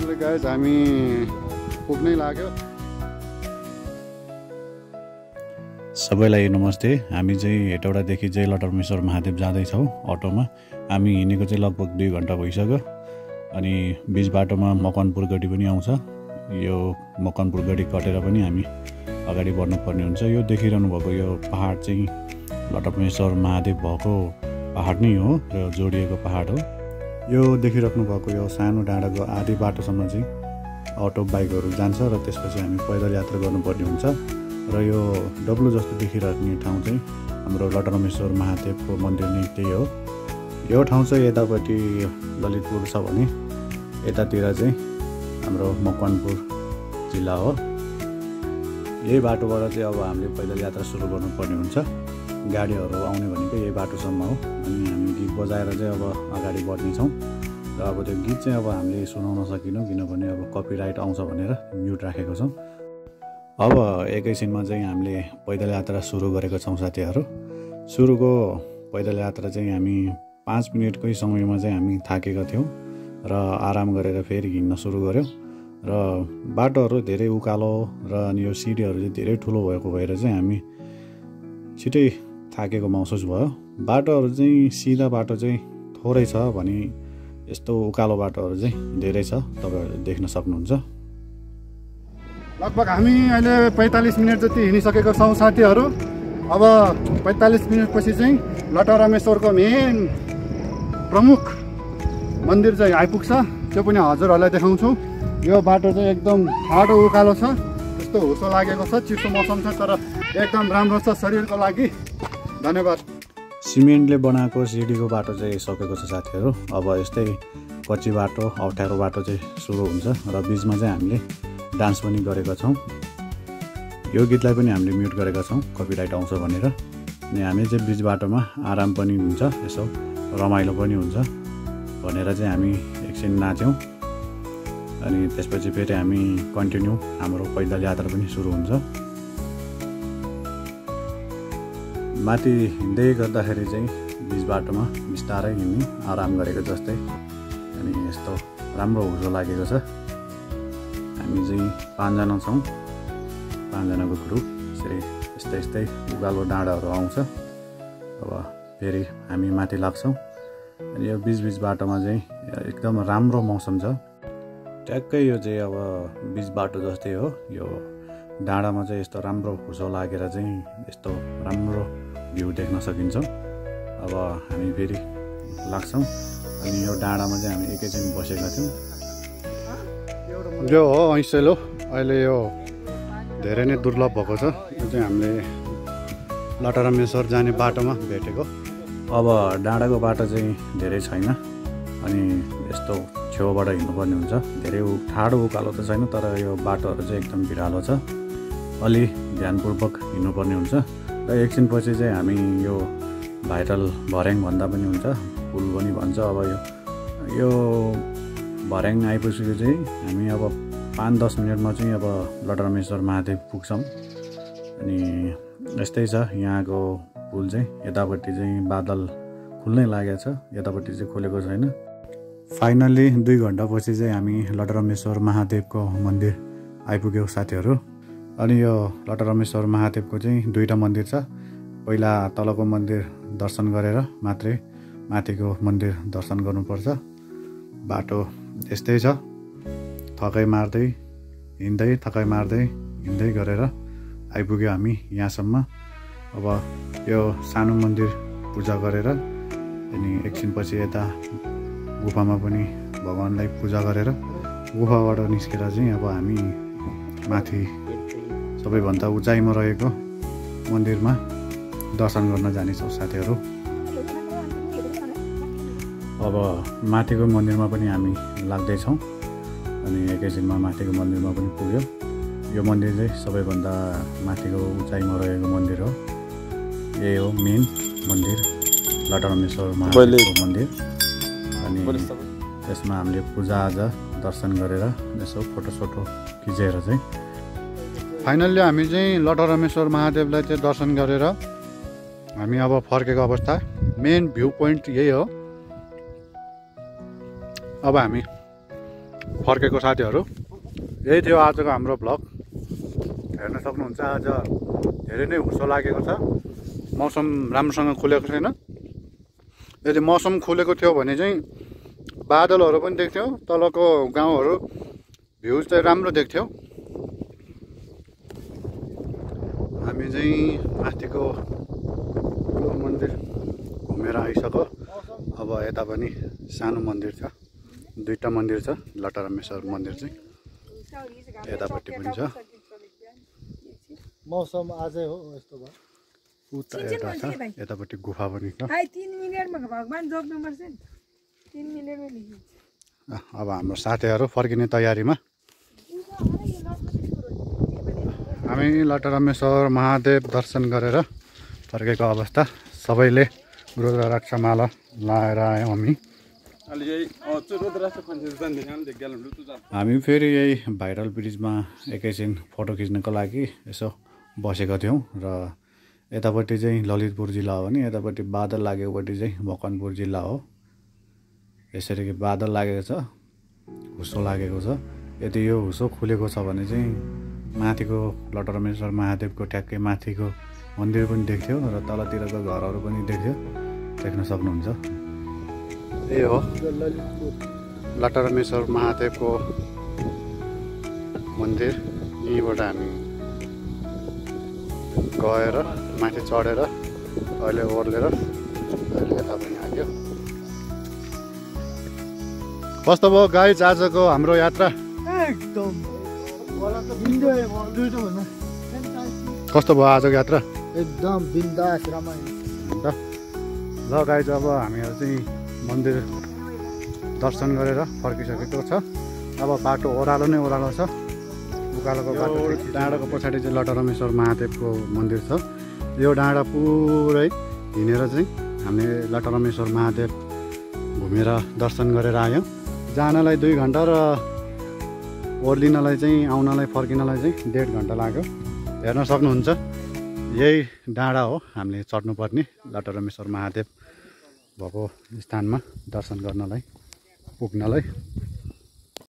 Finally guys हामी पुग्नै लाग्यो। सबैलाई नमस्ते। हामी चाहिँ हेटौडादेखि चाहिँ लटरमेश्वर महादेव जाँदैछौँ अटोमा। हामी हिँडेको चाहिँ लगभग 2 घन्टा भइसक्यो। अनि बिच बाटोमा मकवानपुर गढी पनि आउँछ। यो मकवानपुर गढी कटेर पनि हामी अगाडि बढ्नुपर्ने हुन्छ। यो देखिरहनु भएको यो पहाड चाहिँ लटरमेश्वर महादेव भएको पहाड नै हो र जोडिएको पहाड हो। यो देखिराख्नु भएको यो सानो डाँडाको आधी बाटोसम्म चाहिँ अटो बाइकहरू जान्छ र त्यसपछि हामी पैदल यात्रा गर्नुपर्ने हुन्छ। र यो डब्लु जस्तो देखिराख्ने ठाउँ चाहिँ हाम्रो लटरमेश्वर महादेवको मन्दिर नै त्यही हो। यो ठाउँ चाहिँ यतापट्टि ललितपुर छ भने यतातिर चाहिँ हाम्रो मकवानपुर जिल्ला हो। यही बाटोबाट चाहिँ अब हामीले पैदल यात्रा सुरु गर्नुपर्ने हुन्छ। गाडीहरू आउने भनेको यही बाटोसम्म हो। अनि हामी गीत बजाएर चाहिँ अब अगाडि बढ्नेछौँ। र अब त्यो गीत चाहिँ अब हामीले सुनाउन सकिनौँ किनभने अब कपिराइट आउँछ भनेर म्युट राखेको छौँ। अब एकैछिनमा चाहिँ हामीले पैदल यात्रा सुरु गरेका छौँ साथीहरू। सुरुको पैदल यात्रा चाहिँ हामी 5 मिनटकै समयमा चाहिँ हामी थाकेका थियौँ र आराम गरेर फेरि हिँड्न सुरु गऱ्यौँ। र बाटोहरू धेरै उकालो र अनि यो सिडीहरू चाहिँ धेरै ठुलो भएको भएर चाहिँ हामी छिटै थाकेको महसुस भयो। बाटोहरू चाहिँ सिधा बाटो चाहिँ थोरै छ भने यस्तो उकालो बाटोहरू चाहिँ धेरै छ, तपाईँहरूले देख्न सक्नुहुन्छ। लगभग हामी अहिले 45 मिनट जति हिँडिसकेका छौँ साथीहरू। अब 45 मिनटपछि चाहिँ लटरमेश्वरको मेन प्रमुख मन्दिर चाहिँ आइपुग्छ। त्यो पनि हजुरहरूलाई देखाउँछु। यो बाटो चाहिँ एकदम ठाडो उकालो छ, त्यस्तो हुसो लागेको छ। चिसो मौसम छ तर एकदम राम्रो छ शरीरको लागि। धन्यवाद। सिमेन्टले बनाएको सिडीको बाटो चाहिँ सकेको छ साथीहरू। अब यस्तै कच्ची बाटो अप्ठ्यारो बाटो चाहिँ सुरु हुन्छ र बिचमा चाहिँ हामीले डान्स पनि गरेका छौँ। यो गीतलाई पनि हामीले म्युट गरेका छौँ कपिराइट आउँछ भनेर। अनि हामी चाहिँ बिच बाटोमा आराम पनि हुन्छ, यसो रमाइलो पनि हुन्छ भनेर चाहिँ हामी एकछिन नाच्यौँ। अनि त्यसपछि फेरि हामी कन्टिन्यू हाम्रो पैदल यात्रा पनि सुरु हुन्छ। माथि हिँड्दै गर्दाखेरि चाहिँ बिच बाटोमा बिस्तारै हिँड्ने आराम गरेको जस्तै अनि यस्तो राम्रो हुसो लागेको छ। हामी चाहिँ 5 जना छौँ, 5 जनाको ग्रुप। यस्तै यस्तै उकालो डाँडाहरू आउँछ। अब फेरि हामी माथि लाग्छौँ। अनि यो बिच बाटोमा चाहिँ एकदम राम्रो मौसम छ। ट्याक्कै यो चाहिँ अब बिच बाटो जस्तै हो। यो डाँडामा चाहिँ यस्तो राम्रो हुसो लागेर चाहिँ यस्तो राम्रो भ्यू देख्न सकिन्छ। अब हामी फेरि लाग्छौँ। अनि यो डाँडामा चाहिँ हामी एकैछिन बसेका थियौँ। यो हो ऐसेलो, अहिले यो धेरै नै दुर्लभ भएको छ। यो चाहिँ हामीले लटरमेश्वर जाने बाटोमा भेटेको। अब डाँडाको बाटो चाहिँ धेरै छैन अनि यस्तो छेउबाट हिँड्नुपर्ने हुन्छ। धेरै ठाडो उकालो त छैन तर यो बाटोहरू चाहिँ एकदम भिरालो छ। अलि ध्यानपूर्वक हिँड्नुपर्ने हुन्छ। र एकछिन पछि चाहिँ हामी यो भाइरल भर्याङ भन्दा पनि हुन्छ, पुल पनि भन्छ। अब यो भर्याङ आइपुगेपछि चाहिँ हामी अब 5-10 मिनटमा चाहिँ अब लटरमेश्वर महादेव पुग्छौँ। अनि यस्तै छ यहाँको पुल चाहिँ। यतापट्टि चाहिँ बादल खुल्नै लागेको छ, यतापट्टि चाहिँ खुलेको छैन। फाइनल्ली 2 घन्टापछि चाहिँ हामी लटरमेश्वर महादेवको मन्दिर आइपुग्यौँ साथीहरू। अनि यो लटरमेश्वर महादेवको चाहिँ 2टा मन्दिर छ। पहिला तलको मन्दिर दर्शन गरेर मात्रै माथिको मन्दिर दर्शन गर्नुपर्छ। बाटो यस्तै छ, थकाइ मार्दै हिँड्दै गरेर आइपुग्यो हामी यहाँसम्म। अब यो सानो मन्दिर पूजा गरेर अनि एकछिनपछि यता गुफामा पनि भगवान्लाई पूजा गरेर गुफाबाट निस्केर चाहिँ अब हामी माथि सबैभन्दा उचाइमा रहेको मन्दिरमा दर्शन गर्न जानेछौँ साथीहरू। अब माथिको मन्दिरमा पनि हामी लाग्दैछौँ। अनि एकैछिनमा माथिको मन्दिरमा पनि पुग्यो। यो मन्दिर चाहिँ सबैभन्दा माथिको उचाइमा रहेको मन्दिर हो। यही हो मेन मन्दिर लटरमेश्वर महादेवको मन्दिर। अनि त्यसमा हामीले पूजाआजा दर्शन गरेर यसो फोटोसोटो खिचेर चाहिँ फाइनल्ली हामी चाहिँ लटरमेश्वर महादेवलाई चाहिँ दर्शन गरेर हामी अब फर्केको अवस्था। मेन भ्यू पोइन्ट यही हो। अब हामी फर्केको साथीहरू, यही थियो आजको हाम्रो भ्लग। हेर्न सक्नुहुन्छ आज धेरै नै हुस्सो लागेको छ। मौसम राम्रोसँग खुलेको छैन। यदि मौसम खुलेको थियो भने चाहिँ बादलहरू पनि देख्थ्यो, तलको गाउँहरू भ्युज चाहिँ राम्रो देख्थ्यो। हामी चाहिँ माथिको ठुलो मन्दिर घुमेर आइसक्यो। अब यता पनि सानो मन्दिर छ, दुईवटा मन्दिर छ। लटरम्मेश्वर मन्दिर चाहिँ यतापट्टि पनि छ। मौसम आजै हो यस्तो भयो। उता एउटा छ, यतापट्टि गुफा पनि छ। 3 मिनेटमा भगवान जोग्नुपर्छ नि, 3 मिनेटमा निस्किन्छ। अब हाम्रो साथीहरू फर्किने तयारीमा। हामी लटरम्मेश्वर महादेव दर्शन गरेर फर्केको अवस्था। सबैले रुद्राक्षमाला लाएर आयौँ हामी। हामी फेरि यही भाइरल ब्रिजमा एकैछिन फोटो खिच्नको लागि यसो बसेका थियौँ र यतापट्टि चाहिँ ललितपुर जिल्ला हो भने यतापट्टि बादल लागेकोपट्टि चाहिँ मकवानपुर जिल्ला हो। यसरी कि बादल लागेको छ, हुस्सो लागेको छ। यदि यो हुस्सो खुलेको छ भने चाहिँ माथिको लटरम्मेश्वर महादेवको ट्याक्कै माथिको मन्दिर पनि देख्थ्यो र तलतिरको घरहरू पनि देख्थ्यो, देख्न सक्नुहुन्छ। यही हो लटरम्मेश्वर महादेवको मन्दिर। यहीँबाट हामी गएर माथि चढेर अहिले ओर्लेर अहिले यता पनि आयो। कस्तो भयो गाइज आजको हाम्रो यात्रा? एकदम कस्तो भयो आजको यात्रा? एकदम बिन्दास रमाइलो। ल गाइज अब हामीहरू चाहिँ मन्दिर दर्शन गरेर फर्किसकेको छ। अब बाटो ओह्रालो नै ओह्रालो छ। उकालोको बाटो डाँडाको पछाडि चाहिँ लटरम्मेश्वर महादेवको मन्दिर छ। यो डाँडा पुरै हिँडेर चाहिँ हामीले लटरम्मेश्वर महादेव घुमेर दर्शन गरेर आयौँ। जानलाई 2 घन्टा र ओर्लिनलाई चाहिँ आउनलाई फर्किनलाई चाहिँ 1.5 घन्टा लाग्यो। हेर्न सक्नुहुन्छ यही डाँडा हो हामीले चढ्नुपर्ने लटरम्मेश्वर महादेव भएको स्थानमा दर्शन गर्नलाई पुग्नलाई।